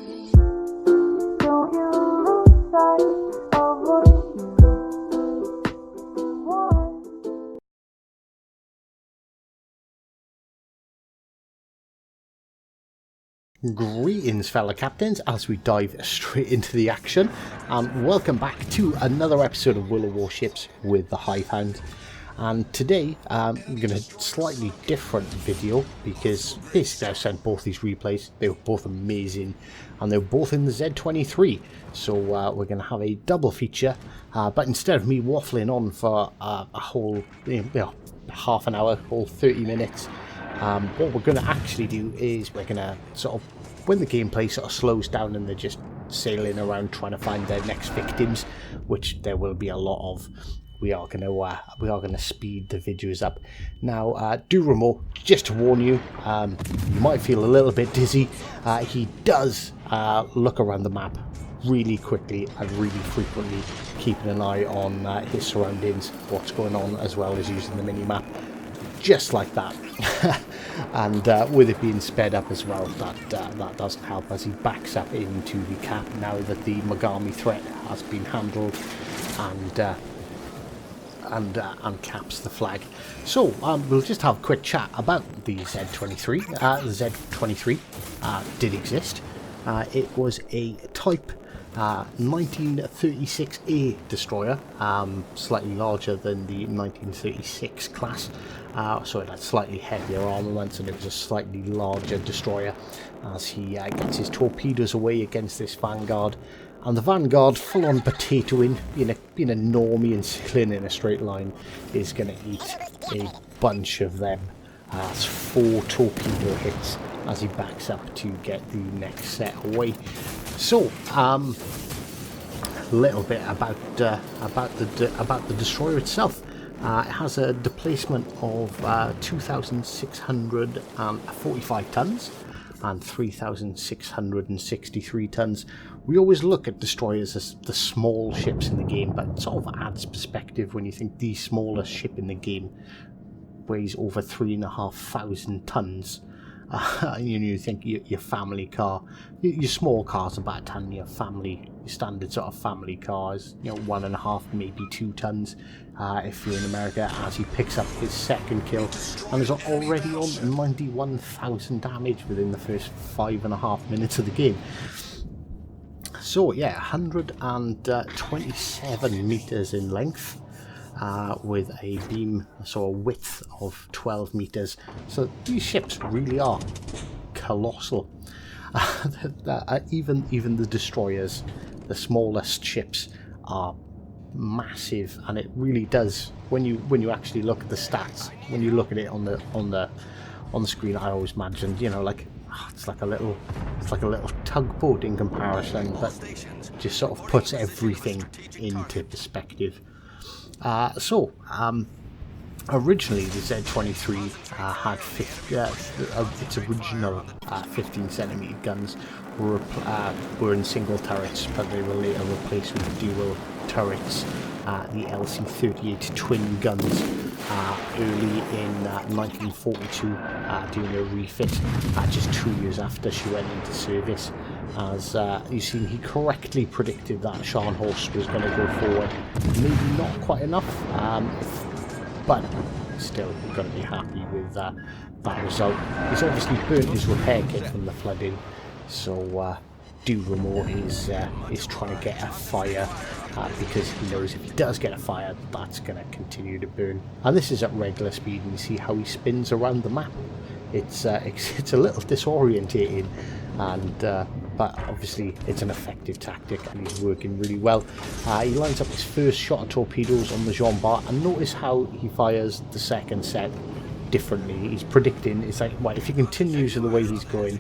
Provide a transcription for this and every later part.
Don't you lose sight of what you want. Greetings fellow captains as we dive straight into the action, and welcome back to another episode of Warships with the Hivehound. And today I'm going to slightly different video because basically I sent both these replays. They were both amazing and they were both in the Z-23, so we're going to have a double feature, but instead of me waffling on for a whole half an hour or 30 minutes, what we're going to actually do is we're going to sort of, when the gameplay sort of slows down and they're just sailing around trying to find their next victims, which there will be a lot of, we are going to speed the videos up. Now, do remember, just to warn you, you might feel a little bit dizzy. He does look around the map really quickly and really frequently, keeping an eye on his surroundings, what's going on, as well as using the mini-map. Just like that. And with it being sped up as well, that doesn't help as he backs up into the cap now that the Mogami threat has been handled, and caps the flag. So we'll just have a quick chat about the Z-23. The Z-23 did exist. It was a Type 1936A destroyer, slightly larger than the 1936 class, so it had slightly heavier armaments and it was a slightly larger destroyer as he gets his torpedoes away against this Vanguard. And the Vanguard, full on potatoing, being a normie and sailing in a straight line, is going to eat a bunch of them. That's 4 torpedo hits as he backs up to get the next set away. So, a little bit about the destroyer itself. It has a displacement of 2,645 tons and 3,663 tons. We always look at destroyers as the small ships in the game, but it sort of adds perspective when you think the smallest ship in the game weighs over 3,500 tons. You think your family car, your small car's about a ton, your standard sort of family car is 1.5, maybe 2 tons. If you're in America, as he picks up his second kill and is already on 91,000 damage within the first 5.5 minutes of the game. So yeah, 127 meters in length. With a beam, so a width of 12 meters. So these ships really are colossal. Even the destroyers, the smallest ships, are massive, and it really does. When you actually look at the stats, when you look at it on the screen, I always imagined, like it's like a little tugboat in comparison, but just sort of puts everything into perspective. Originally the Z-23 had its original 15cm guns were in single turrets, but they were later replaced with dual turrets, the LC-38 twin guns, early in 1942, doing a refit, just 2 years after she went into service. As you see, he correctly predicted that Scharnhorst was going to go forward. Maybe not quite enough, but still, you've got to be happy with that result. He's obviously burnt his repair kit from the flooding, so Duramo is trying to get a fire, because he knows if he does get a fire, that's going to continue to burn. And this is at regular speed, and you see how he spins around the map. It's a little disorientating, and but obviously it's an effective tactic and he's working really well. He lines up his first shot of torpedoes on the Jean Bart, and notice how he fires the second set differently. He's predicting, it's like, well, if he continues in the way he's going,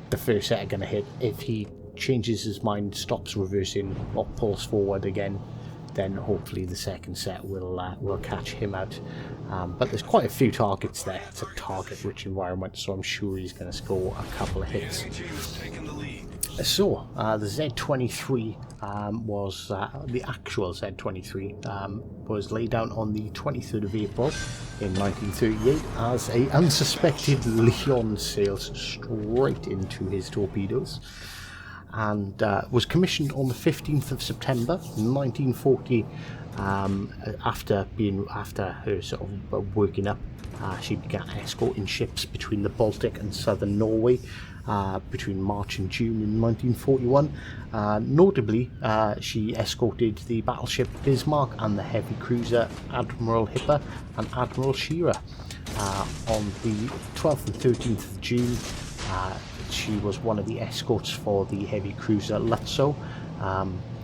the first set are going to hit. If he changes his mind, stops reversing or pulls forward again, then hopefully the second set will catch him out. But there's quite a few targets there. It's a target-rich environment, so I'm sure he's going to score a couple of hits. So the Z-23 was the actual Z-23 was laid down on the 23rd of April in 1938 as a unsuspected Leon sails straight into his torpedoes, and was commissioned on the 15th of September 1940. After her sort of working up, she began escorting ships between the Baltic and southern Norway between March and June in 1941. Notably, she escorted the battleship Bismarck and the heavy cruiser Admiral Hipper and Admiral Shearer. On the 12th and 13th of June, she was one of the escorts for the heavy cruiser Lutzow.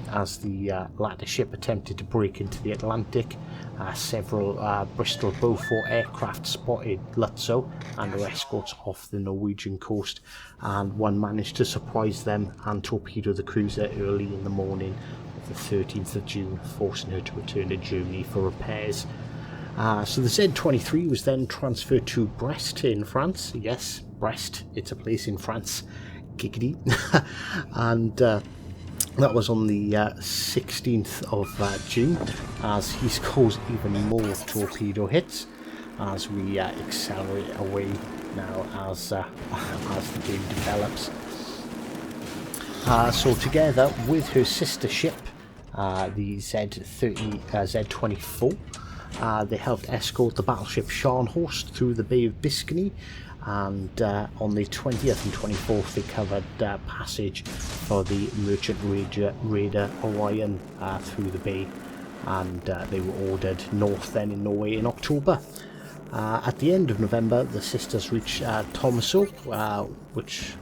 As the latter ship attempted to break into the Atlantic, several Bristol Beaufort aircraft spotted Lutzow and her escorts off the Norwegian coast, and one managed to surprise them and torpedo the cruiser early in the morning of the 13th of June, forcing her to return to Germany for repairs. So the Z-23 was then transferred to Brest in France. Yes, Brest, it's a place in France. Giggity. And that was on the 16th of June, as he scores even more torpedo hits as we accelerate away now as the game develops. So together with her sister ship, the Z-24, they helped escort the battleship Scharnhorst through the Bay of Biscay, and on the 20th and 24th they covered passage for the merchant raider Orion through the bay, and they were ordered north then in Norway in October. At the end of November, the sisters reached Tomaso, which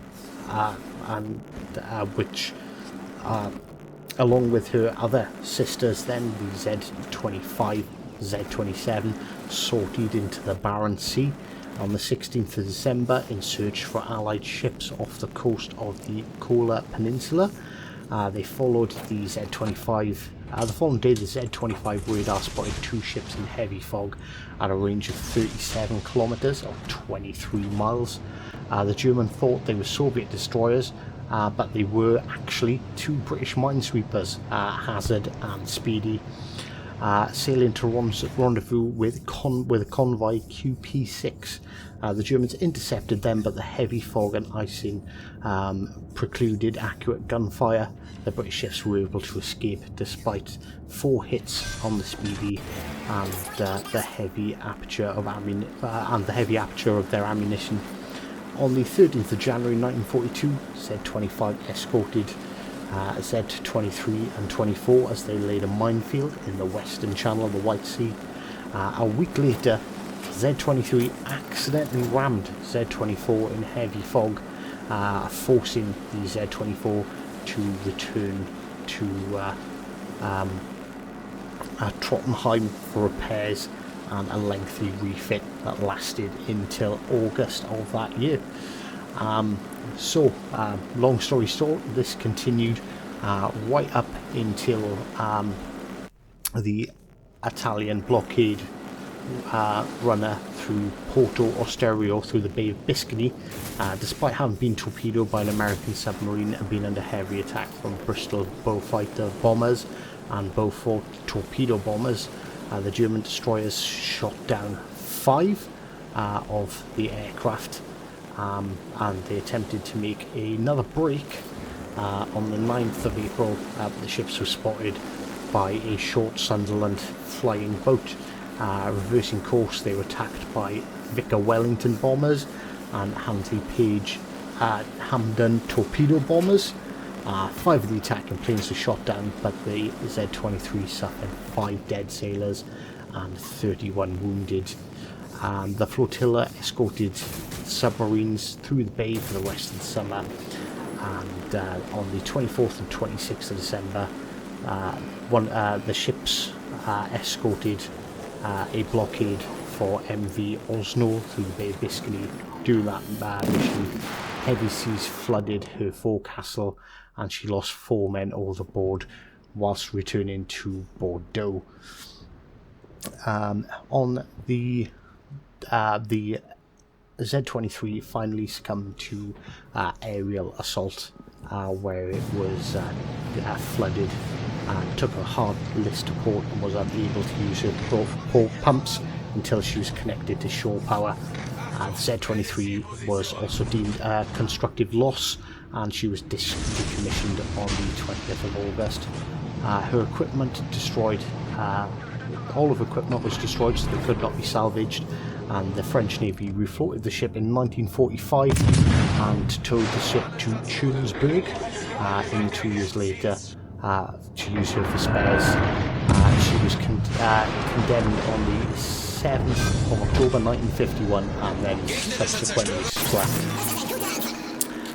along with her other sisters, then the Z-25, Z-27 sortied into the Barents Sea on the 16th of December in search for Allied ships off the coast of the Kola Peninsula. They followed the Z-25. The following day, the Z-25 radar spotted two ships in heavy fog at a range of 37 kilometers or 23 miles. The German thought they were Soviet destroyers, but they were actually two British minesweepers, Hazard and Speedy, sailing to rendezvous with a convoy QP6. The Germans intercepted them, but the heavy fog and icing precluded accurate gunfire. The British ships were able to escape despite 4 hits on the Speedy and the heavy aperture of their ammunition. On the 13th of January 1942, Z-25 escorted Z-23 and 24 as they laid a minefield in the western channel of the White Sea. A week later, Z-23 accidentally rammed Z-24 in heavy fog, forcing the Z-24 to return to Trottenheim for repairs and a lengthy refit that lasted until August of that year. Long story short, this continued right up until the Italian blockade runner through Porto Osterio through the Bay of Biscay, despite having been torpedoed by an American submarine and being under heavy attack from Bristol Beaufighter bombers and Beaufort torpedo bombers. The German destroyers shot down 5 of the aircraft, and they attempted to make another break on the 9th of April. The ships were spotted by a short Sunderland flying boat. Reversing course, they were attacked by Vicar Wellington bombers and Handley Page Hampden torpedo bombers. 5 of the attacking planes were shot down, but the Z-23 suffered 5 dead sailors and 31 wounded. The flotilla escorted submarines through the bay for the rest of the summer, and on the 24th and 26th of December, the ships escorted a blockade for MV Osno through the Bay of Biscay. During that mission, heavy seas flooded her forecastle and she lost 4 men overboard, whilst returning to Bordeaux. On the Z-23 finally succumbed to aerial assault, where it was flooded, took a hard list to port and was unable to use her port pumps until she was connected to shore power. The Z-23 was also deemed a constructive loss, and she was decommissioned on the 20th of August. Her equipment destroyed. All of her equipment was destroyed, so they could not be salvaged, and the French Navy refloated the ship in 1945 and towed the ship to Tunesburg, and 2 years later to use her for spares. She was condemned on the 7th of October 1951 and then subsequently scrapped.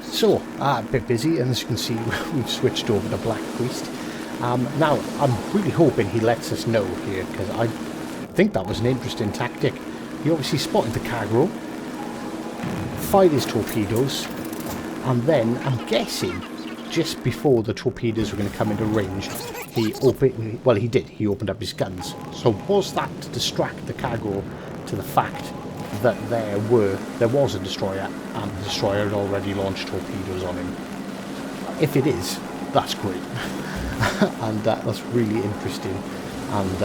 So, a bit busy, and as you can see, we've switched over to Black Priest. Now, I'm really hoping he lets us know here, because I think that was an interesting tactic. He obviously spotted the cargo, fired his torpedoes, and then, I'm guessing, just before the torpedoes were going to come into range, he opened up his guns. So was that to distract the cargo to the fact that there was a destroyer, and the destroyer had already launched torpedoes on him? If it is, that's great. And that's really interesting, and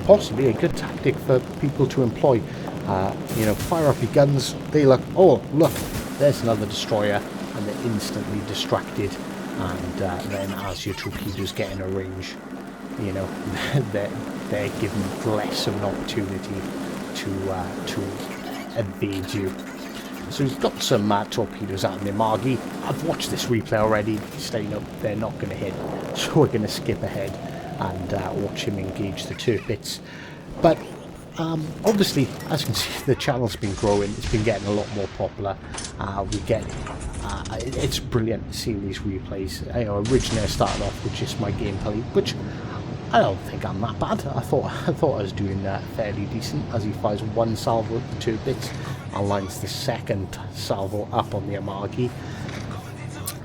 possibly a good tactic for people to employ. Fire up your guns, they look, oh look, there's another destroyer, and they're instantly distracted, and then as your torpedoes get in a range, they're given less of an opportunity to evade you. So he's got some torpedoes out in the Margi. I've watched this replay already, staying up, they're not going to hit, so we're going to skip ahead and watch him engage the Tirpitz. But obviously, as you can see, the channel's been growing, it's been getting a lot more popular. It's brilliant seeing these replays. Originally I started off with just my gameplay, which I don't think I'm that bad. I thought I was doing fairly decent, as he fires one salvo at the Tirpitz and lines the second salvo up on the Amagi.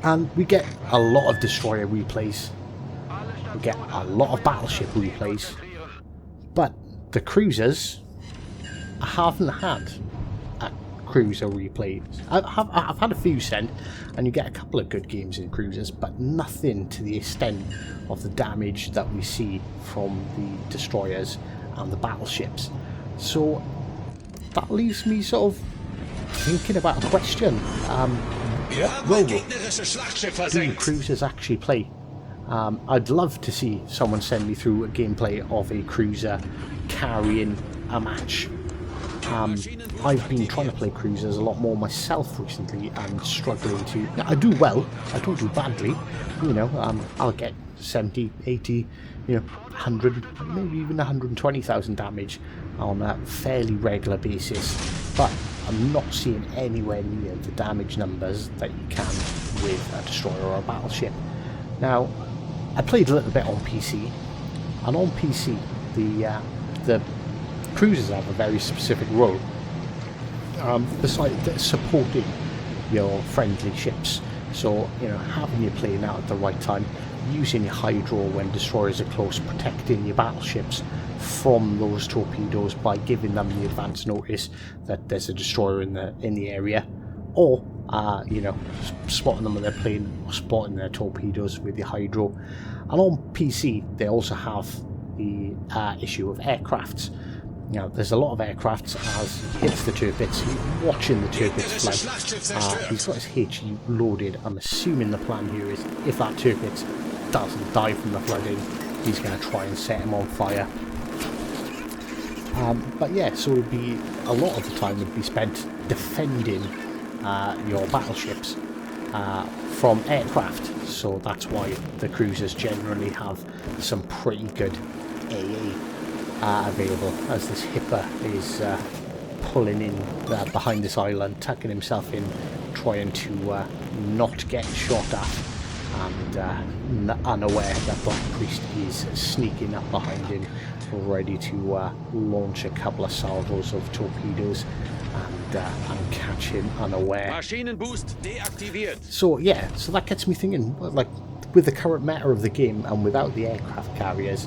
And we get a lot of destroyer replays, we get a lot of battleship replays, but the cruisers, I haven't had a cruiser replay. I've had a few sent, and you get a couple of good games in cruisers, but nothing to the extent of the damage that we see from the destroyers and the battleships. So that leaves me sort of thinking about a question. What role do cruisers actually play? I'd love to see someone send me through a gameplay of a cruiser carrying a match. I've been trying to play cruisers a lot more myself recently and struggling to... I do well, I don't do badly, I'll get 70, 80, 100, maybe even 120,000 damage on a fairly regular basis, but I'm not seeing anywhere near the damage numbers that you can with a destroyer or a battleship. Now, I played a little bit on PC, and on PC the cruisers have a very specific role, besides supporting your friendly ships. So, having you playing out at the right time, using your hydro when destroyers are close, protecting your battleships from those torpedoes by giving them the advance notice that there's a destroyer in the area, or spotting them when they're playing, or spotting their torpedoes with your hydro. And on PC they also have the issue of aircrafts. There's a lot of aircrafts as he hits the Tirpitz. He's watching the Tirpitz fly. He's got his HE loaded. I'm assuming the plan here is if that Tirpitz doesn't die from the flooding, he's going to try and set him on fire. But yeah, so it'd be a lot of the time would be spent defending your battleships from aircraft. So that's why the cruisers generally have some pretty good AA available, as this Hipper is pulling in behind this island, tucking himself in, trying to not get shot at, and unaware that Black Priest is sneaking up behind him, ready to launch a couple of salvos of torpedoes and catch him unaware. Maschinenboost deaktiviert. So yeah, so that gets me thinking, like, with the current meta of the game and without the aircraft carriers,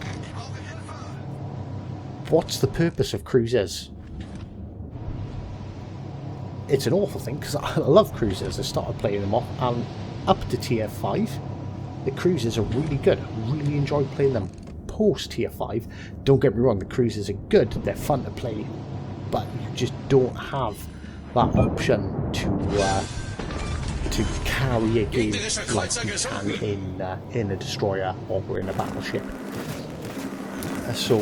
what's the purpose of cruisers? It's an awful thing, because I love cruisers. I started playing them off, and up to tier 5, the cruisers are really good. I really enjoy playing them. Post tier 5, don't get me wrong, the cruisers are good, they're fun to play, but you just don't have that option to carry a game like you can in a destroyer or in a battleship. So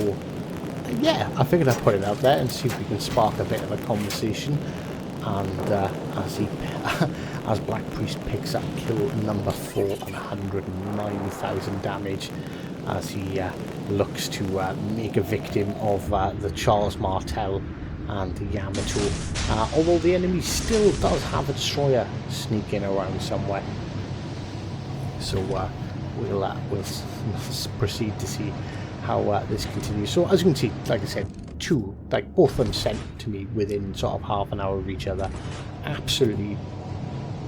yeah, I figured I'd put it out there and see if we can spark a bit of a conversation. And as Black Priest picks up kill number 4 and 109,000 damage, as he looks to make a victim of the Charles Martel and the Yamato, although the enemy still does have a destroyer sneaking around somewhere. So we'll proceed to see how this continues. So as you can see, like I said, both of them sent to me within sort of half an hour of each other. Absolutely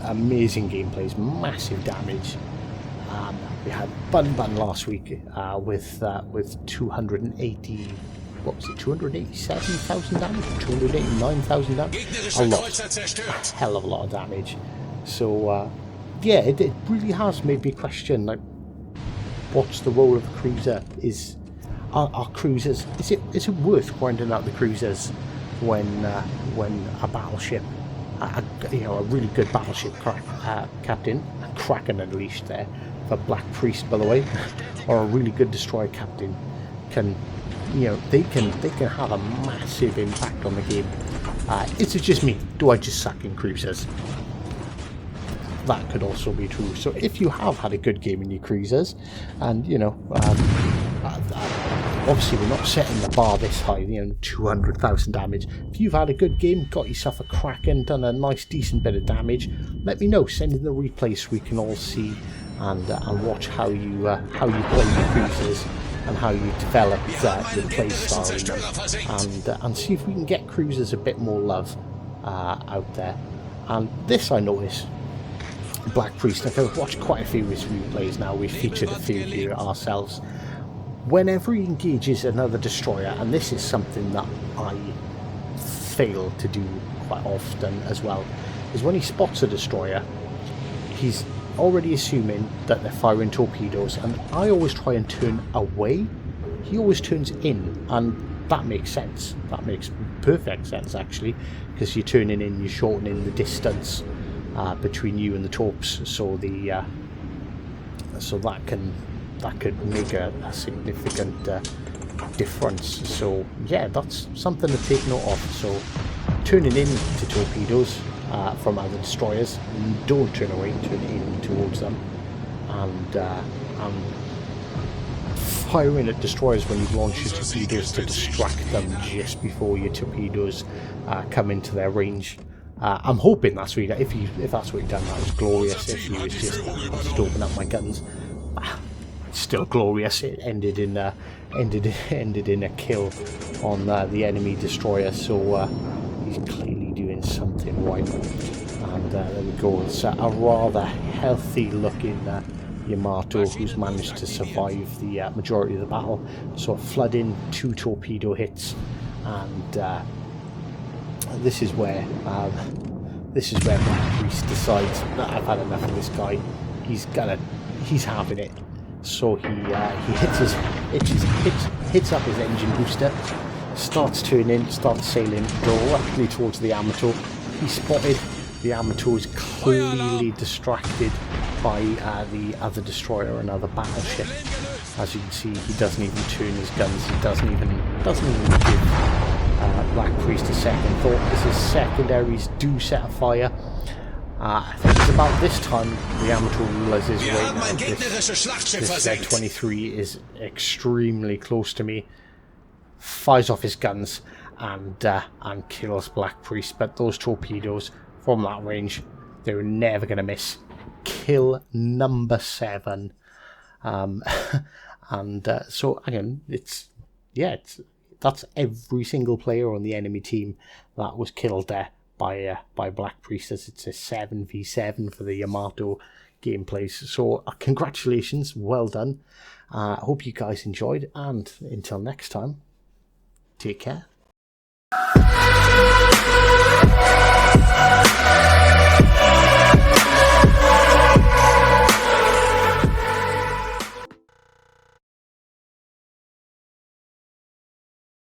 amazing gameplays, massive damage. We had Bun last week with 280, what was it, 287,000 damage, 289,000 damage, a hell of a lot of damage. So yeah, it really has made me question, like, what's the role of a cruiser? Are cruisers, is it worth grinding out the cruisers when a battleship, a really good battleship captain, a Kraken unleashed there for Black Priest, by the way, or a really good destroyer captain can, they can have a massive impact on the game. Is it just me? Do I just suck in cruisers? That could also be true. So if you have had a good game in your cruisers, and obviously we're not setting the bar this high, 200,000 damage. If you've had a good game, got yourself a Kraken, done a nice decent bit of damage, let me know. Send in the replay so we can all see and watch how you play your cruisers and how you develop your play style in them, and see if we can get cruisers a bit more love out there. And this I noticed, Black Priest, I've watched quite a few of his replays now, we've featured a few here ourselves. Whenever he engages another destroyer, and this is something that I fail to do quite often as well, is when he spots a destroyer, he's already assuming that they're firing torpedoes, and I always try and turn away. He always turns in, and that makes sense. That makes perfect sense, actually, because you're turning in, you're shortening the distance between you and the torps, so that could make a significant difference. So yeah, that's something to take note of. So turning in to torpedoes from other destroyers, don't turn away, turn in towards them, and firing at destroyers when you launch your torpedoes to distract them just before your torpedoes come into their range. I'm hoping that's what he, if that's what he done, that was glorious. If he was just open up my guns, still glorious. It ended in a kill on the enemy destroyer. So he's clearly doing something right. And there we go. It's a rather healthy looking Yamato who's managed to survive the majority of the battle. So flooding 2 torpedo hits, and this is where Black Priest decides that I've had enough of this guy. He's having it. So he hits up his engine booster, starts turning, starts sailing directly towards the Yamato. He's spotted. The Yamato is clearly distracted by the other destroyer, another battleship. As you can see, he doesn't even turn his guns. He doesn't even give Black Priest a second thought, as his secondaries do set a fire. I think it's about this time the Yamato realizes, wait, now, this Z-23 is extremely close to me. Fires off his guns and kills Black Priest. But those torpedoes from that range, they were never going to miss. Kill number 7. So again, that's every single player on the enemy team that was killed there by Black Priest, as it's a 7v7 for the Yamato. gameplays. So congratulations, well done. I hope you guys enjoyed, and until next time, take care.